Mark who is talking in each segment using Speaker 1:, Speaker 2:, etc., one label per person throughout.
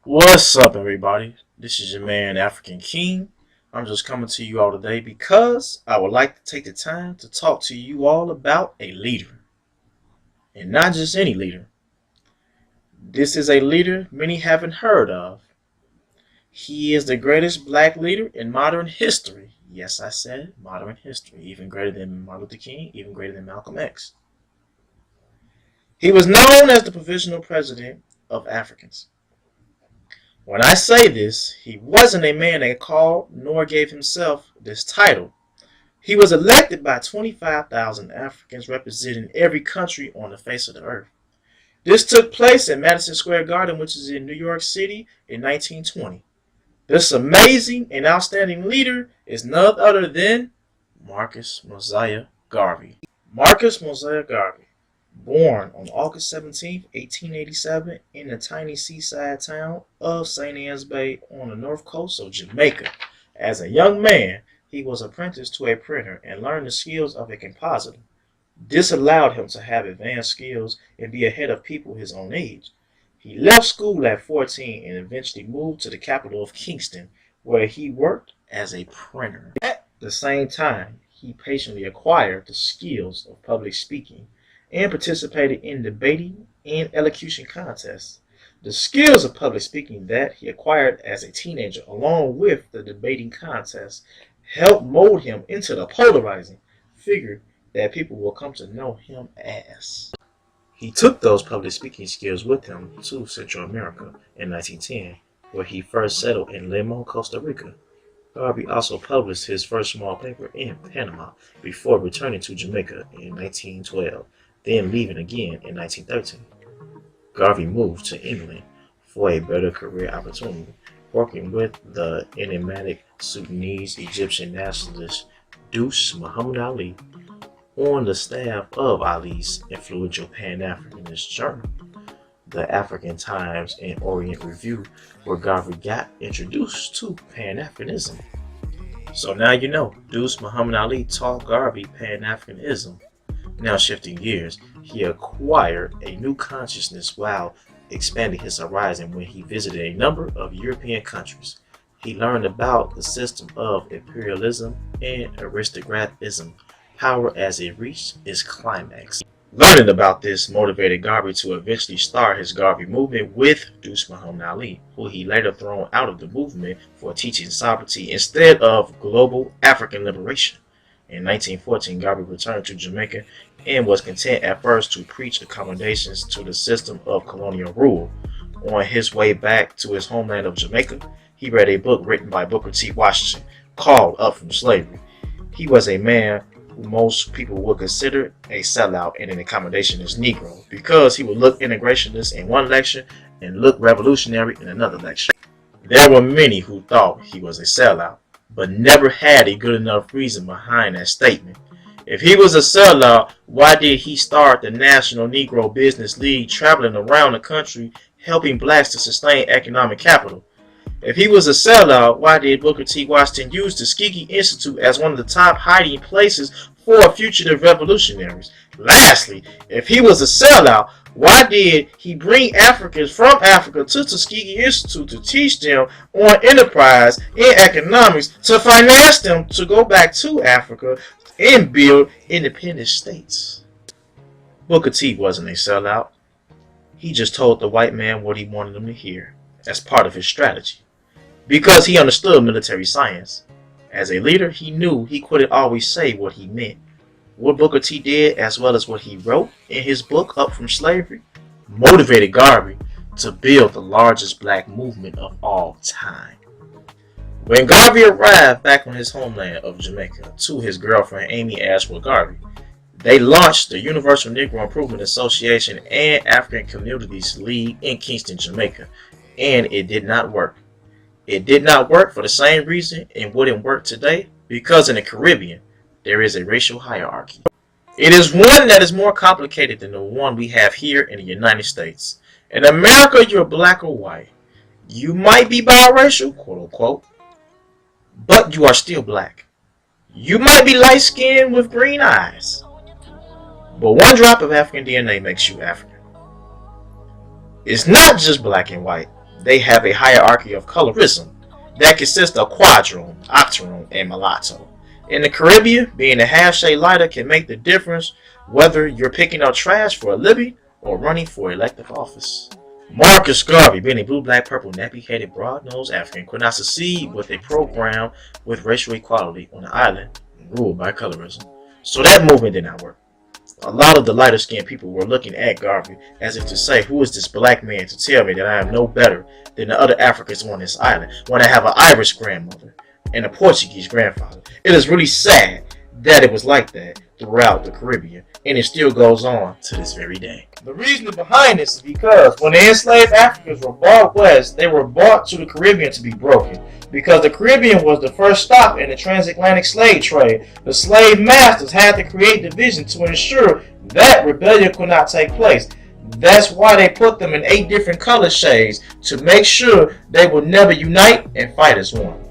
Speaker 1: What's up, everybody? This is your man, African King. I'm just coming to you all today because I would like to take the time to talk to you all about a leader. And not just any leader. This is a leader many haven't heard of. He is the greatest black leader in modern history. Yes, I said modern history. Even greater than Martin Luther King, even greater than Malcolm X. He was known as the provisional president of Africans. When I say this, he wasn't a man that called nor gave himself this title. He was elected by 25,000 Africans representing every country on the face of the earth. This took place at Madison Square Garden, which is in New York City, in 1920. This amazing and outstanding leader is none other than Marcus Mosiah Garvey. Marcus Mosiah Garvey, born on August 17, 1887, in the tiny seaside town of St. Ann's Bay on the north coast of Jamaica. As a young man, he was apprenticed to a printer and learned the skills of a compositor. This allowed him to have advanced skills and be ahead of people his own age. He left school at 14 and eventually moved to the capital of Kingston, where he worked as a printer. At the same time, he patiently acquired the skills of public speaking and participated in debating and elocution contests. The skills of public speaking that he acquired as a teenager, along with the debating contests, helped mold him into the polarizing figure that people will come to know him as. He took those public speaking skills with him to Central America in 1910, where he first settled in Limon, Costa Rica. Garvey also published his first small paper in Panama before returning to Jamaica in 1912, then leaving again in 1913. Garvey moved to England for a better career opportunity, working with the enigmatic Sudanese Egyptian nationalist Deuce Muhammad Ali on the staff of Ali's influential Pan-Africanist journal, the African Times and Orient Review, where Garvey got introduced to Pan-Africanism. So now you know, Deuce Muhammad Ali taught Garvey Pan-Africanism. Now shifting gears, he acquired a new consciousness while expanding his horizon when he visited a number of European countries. He learned about the system of imperialism and aristocratism, power as it reached its climax. Learning about this motivated Garvey to eventually start his Garvey movement with Deuce Muhammad Ali, who he later thrown out of the movement for teaching sovereignty instead of global African liberation. In 1914, Garvey returned to Jamaica and was content at first to preach accommodations to the system of colonial rule. On his way back to his homeland of Jamaica, he read a book written by Booker T. Washington called Up From Slavery. He was a man who most people would consider a sellout and an accommodationist Negro because he would look integrationist in one lecture and look revolutionary in another lecture. There were many who thought he was a sellout, but never had a good enough reason behind that statement. If he was a sellout, why did he start the National Negro Business League, traveling around the country helping blacks to sustain economic capital? If he was a sellout, why did Booker T. Washington use the Tuskegee Institute as one of the top hiding places for fugitive revolutionaries? Lastly, if he was a sellout, why did he bring Africans from Africa to Tuskegee Institute to teach them on enterprise and economics to finance them to go back to Africa and build independent states? Booker T wasn't a sellout. He just told the white man what he wanted them to hear as part of his strategy, because he understood military science. As a leader, he knew he couldn't always say what he meant. What Booker T did, as well as what he wrote in his book Up From Slavery, motivated Garvey to build the largest black movement of all time. When Garvey arrived back on his homeland of Jamaica to his girlfriend Amy Ashwood Garvey, they launched the Universal Negro Improvement Association and African Communities League in Kingston, Jamaica, and it did not work. It did not work for the same reason it wouldn't work today, because in the Caribbean, there is a racial hierarchy. It is one that is more complicated than the one we have here in the United States. In America, you're black or white. You might be biracial, quote unquote, but you are still black. You might be light-skinned with green eyes, but one drop of African DNA makes you African. It's not just black and white. they have a hierarchy of colorism that consists of quadroon, octoroon, and mulatto. In the Caribbean, being a half shade lighter can make the difference whether you're picking up trash for a living or running for elective office. Marcus Garvey, being a blue, black, purple, nappy-headed, broad-nosed African, could not succeed with a program with racial equality on the island ruled by colorism. So that movement did not work. A lot of the lighter-skinned people were looking at Garvey as if to say, who is this black man to tell me that I am no better than the other Africans on this island when I have an Irish grandmother and a Portuguese grandfather? It is really sad that it was like that throughout the Caribbean, and it still goes on to this very day. The reason behind this is because when the enslaved Africans were brought west, they were brought to the Caribbean to be broken. Because the Caribbean was the first stop in the transatlantic slave trade, the slave masters had to create division to ensure that rebellion could not take place. That's why they put them in 8 different color shades to make sure they would never unite and fight as one.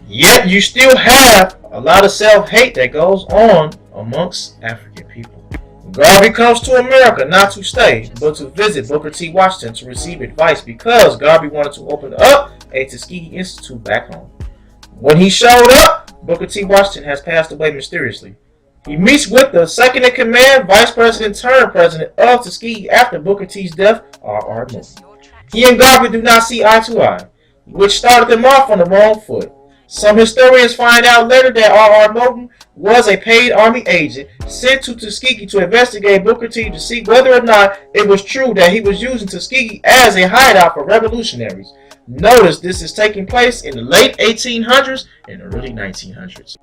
Speaker 1: Yet you still have a lot of self-hate that goes on amongst African people. Garvey comes to America not to stay, but to visit Booker T. Washington to receive advice because Garvey wanted to open up a Tuskegee Institute back home. When he showed up, Booker T. Washington has passed away mysteriously. He meets with the second-in-command, Vice President turned President of Tuskegee after Booker T's death, R.R. Moulton. He and Garvey do not see eye to eye, which started them off on the wrong foot. Some historians find out later that R.R. Moulton was a paid Army agent sent to Tuskegee to investigate Booker T to see whether or not it was true that he was using Tuskegee as a hideout for revolutionaries. Notice this is taking place in the late 1800s and early 1900s.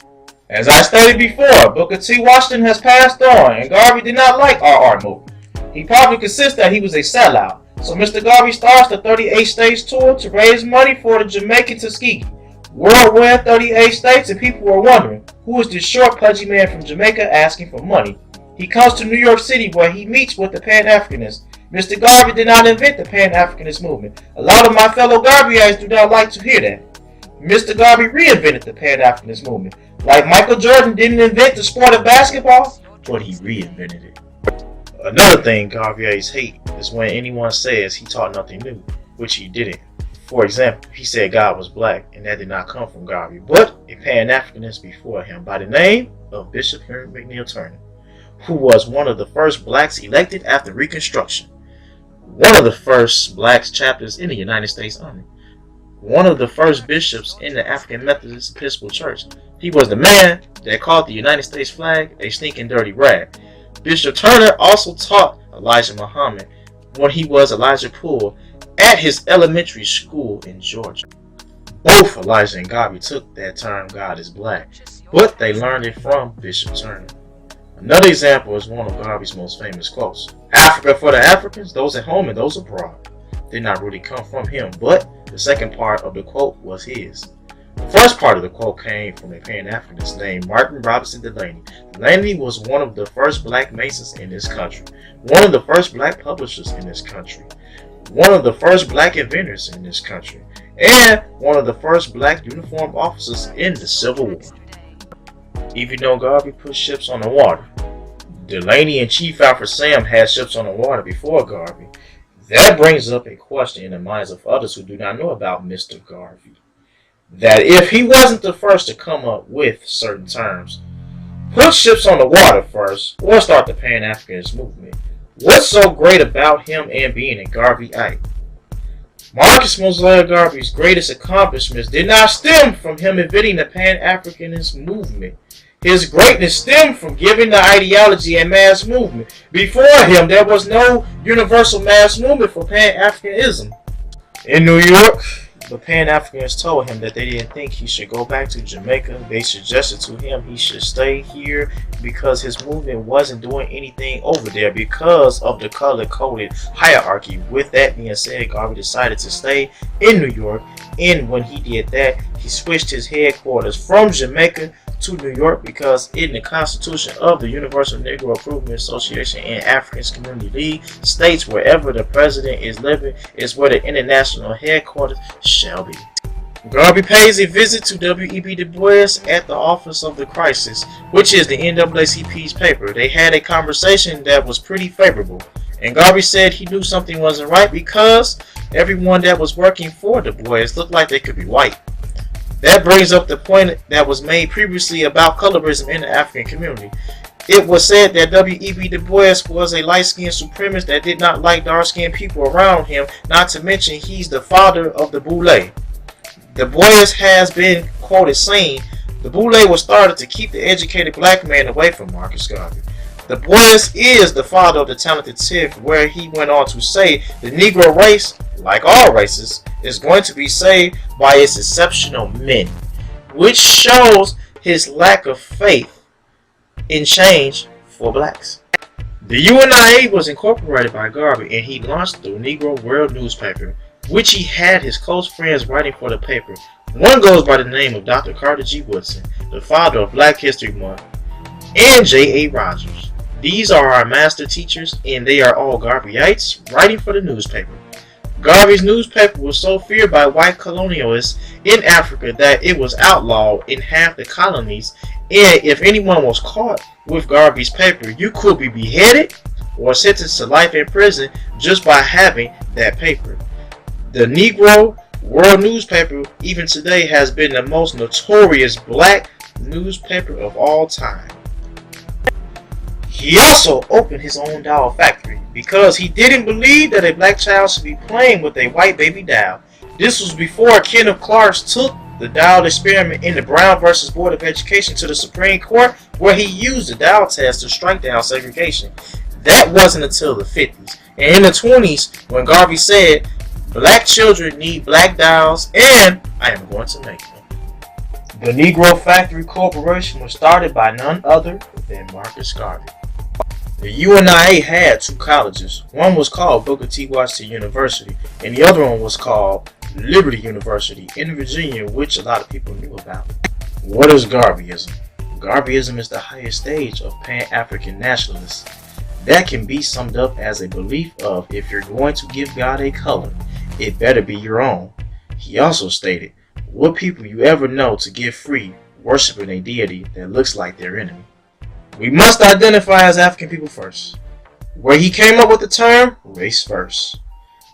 Speaker 1: As I stated before, Booker T. Washington has passed on, and Garvey did not like R.R. Moulton. He probably considered that he was a sellout. So Mr. Garvey starts the 38 states tour to raise money for the Jamaican Tuskegee. World went 38 states, and people were wondering, who is this short, pudgy man from Jamaica asking for money? He comes to New York City where he meets with the Pan-Africanists. Mr. Garvey did not invent the Pan-Africanist movement. A lot of my fellow Garveyites do not like to hear that. Mr. Garvey reinvented the Pan-Africanist movement. Like Michael Jordan didn't invent the sport of basketball, but he reinvented it. Another thing Garveyites hate is when anyone says he taught nothing new, which he didn't. For example, he said God was black, and that did not come from Garvey, but a Pan-Africanist before him by the name of Bishop Henry McNeil Turner, who was one of the first blacks elected after Reconstruction, one of the first black chapters in the United States Army, one of the first bishops in the African Methodist Episcopal Church. He was the man that called the United States flag a stinking dirty rag. Bishop Turner also taught Elijah Muhammad when he was Elijah Poole at his elementary school in Georgia. Both Elijah and Garvey took that term God is black, but they learned it from Bishop Turner. Another example is one of Garvey's most famous quotes. Africa for the Africans, those at home and those abroad. Did not really come from him, but the second part of the quote was his. The first part of the quote came from a Pan-Africanist named Martin Robinson Delaney. Delaney was one of the first black Masons in this country, one of the first black publishers in this country, one of the first black inventors in this country, and one of the first black uniformed officers in the Civil War. Even though Garvey put ships on the water, Delaney and Chief Alfred Sam had ships on the water before Garvey. That brings up a question in the minds of others who do not know about Mr. Garvey. That if he wasn't the first to come up with certain terms, put ships on the water first, or start the Pan-Africanist movement, what's so great about him and being a Garveyite? Marcus Mosiah Garvey's greatest accomplishments did not stem from him inventing the Pan-Africanist movement. His greatness stemmed from giving the ideology a mass movement. Before him, there was no universal mass movement for Pan-Africanism. In New York, the Pan-Africanists told him that they didn't think he should go back to Jamaica. They suggested to him he should stay here because his movement wasn't doing anything over there because of the color-coded hierarchy. With that being said, Garvey decided to stay in New York, and when he did that, he switched his headquarters from Jamaica to New York because in the Constitution of the Universal Negro Improvement Association and Africans Community League states wherever the president is living is where the international headquarters shall be. Garvey pays a visit to W.E.B. Du Bois at the Office of the Crisis, which is the NAACP's paper. They had a conversation that was pretty favorable. And Garvey said he knew something wasn't right because everyone that was working for Du Bois looked like they could be white. That brings up the point that was made previously about colorism in the African community. It was said that W.E.B. Du Bois was a light-skinned supremacist that did not like dark-skinned people around him, not to mention he's the father of the Boule. Du Bois has been quoted saying, "The Boule was started to keep the educated black man away from Marcus Garvey." Du Bois is the father of the talented Tiff, where he went on to say, "The Negro race, like all races, is going to be saved by its exceptional men," which shows his lack of faith in change for blacks. The UNIA was incorporated by Garvey, and he launched the Negro World newspaper, which he had his close friends writing for the paper. One goes by the name of Dr. Carter G. Woodson, the father of Black History Month, and J.A. Rogers. These are our master teachers, and they are all Garveyites writing for the newspaper. Garvey's newspaper was so feared by white colonialists in Africa that it was outlawed in half the colonies, and if anyone was caught with Garvey's paper, you could be beheaded or sentenced to life in prison just by having that paper. The Negro World newspaper, even today, has been the most notorious black newspaper of all time. He also opened his own doll factory because he didn't believe that a black child should be playing with a white baby doll. This was before Kenneth Clark took the doll experiment in the Brown versus Board of Education to the Supreme Court, where he used the doll test to strike down segregation. That wasn't until the 50s. And in the 20s, when Garvey said, "Black children need black dolls, and I am going to make them." The Negro Factory Corporation was started by none other than Marcus Garvey. The UNIA had two colleges. One was called Booker T. Washington University, and the other one was called Liberty University in Virginia, which a lot of people knew about. What is Garveyism? Garveyism is the highest stage of Pan-African nationalists. That can be summed up as a belief of, if you're going to give God a color, it better be your own. He also stated, "What people you ever know to get free worshiping a deity that looks like their enemy?" We must identify as African people first. Where he came up with the term race first.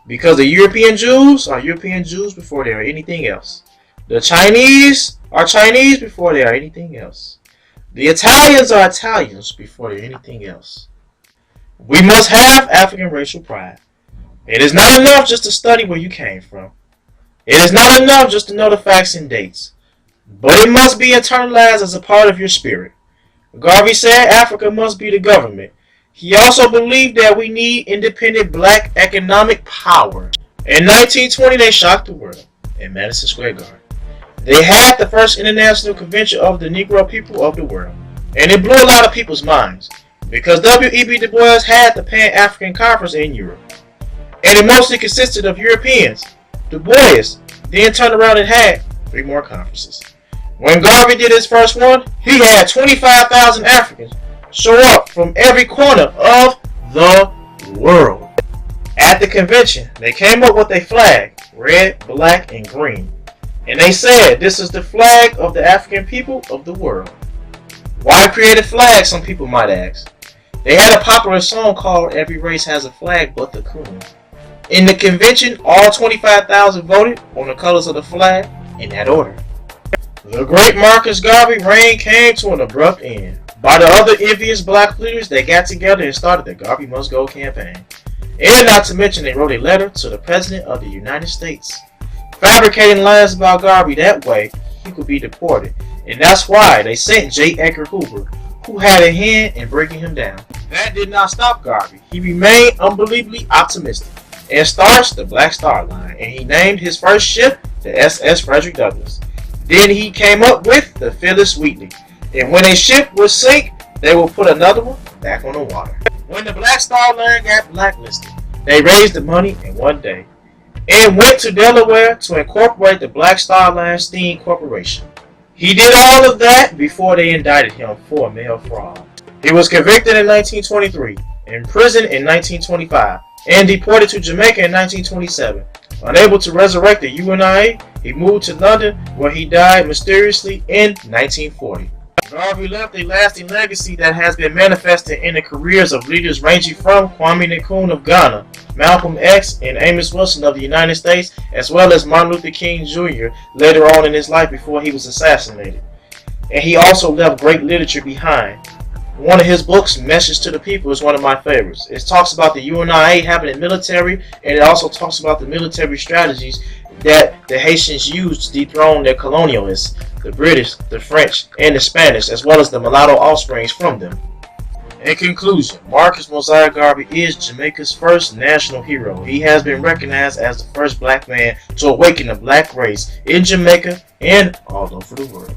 Speaker 1: Because the European Jews are European Jews before they are anything else. The Chinese are Chinese before they are anything else. The Italians are Italians before they're anything else. We must have African racial pride. It is not enough just to study where you came from. It is not enough just to know the facts and dates. But it must be internalized as a part of your spirit. Garvey said Africa must be the government. He also believed that we need independent black economic power. In 1920, they shocked the world in Madison Square Garden. They had the first international convention of the Negro people of the world. And it blew a lot of people's minds because W.E.B. Du Bois had the Pan-African Conference in Europe. And it mostly consisted of Europeans. Du Bois then turned around and had 3 more conferences. When Garvey did his first one, he had 25,000 Africans show up from every corner of the world. At the convention, they came up with a flag, red, black, and green. And they said, "This is the flag of the African people of the world." Why create a flag, some people might ask. They had a popular song called "Every Race Has a Flag But the Coon." In the convention, all 25,000 voted on the colors of the flag in that order. The great Marcus Garvey reign came to an abrupt end. By the other envious black leaders, they got together and started the Garvey Must Go campaign. And not to mention, they wrote a letter to the President of the United States, fabricating lies about Garvey. That way, he could be deported. And that's why they sent J. Edgar Hoover, who had a hand in breaking him down. That did not stop Garvey. He remained unbelievably optimistic and started the Black Star Line, and he named his first ship the SS Frederick Douglass. Then he came up with the Phyllis Wheatley, and when a ship would sink, they would put another one back on the water. When the Black Star Line got blacklisted, they raised the money in one day and went to Delaware to incorporate the Black Star Line Steam Corporation. He did all of that before they indicted him for mail fraud. He was convicted in 1923, imprisoned in 1925, and deported to Jamaica in 1927. Unable to resurrect the UNIA, he moved to London, where he died mysteriously in 1940. Garvey left a lasting legacy that has been manifested in the careers of leaders ranging from Kwame Nkrumah of Ghana, Malcolm X, and Amos Wilson of the United States, as well as Martin Luther King Jr. later on in his life before he was assassinated. And he also left great literature behind. One of his books, Message to the People, is one of my favorites. It talks about the UNIA having a military, and it also talks about the military strategies that the Haitians used to dethrone their colonialists, the British, the French, and the Spanish, as well as the mulatto offsprings from them. In conclusion, Marcus Mosiah Garvey is Jamaica's first national hero. He has been recognized as the first black man to awaken the black race in Jamaica and all over the world.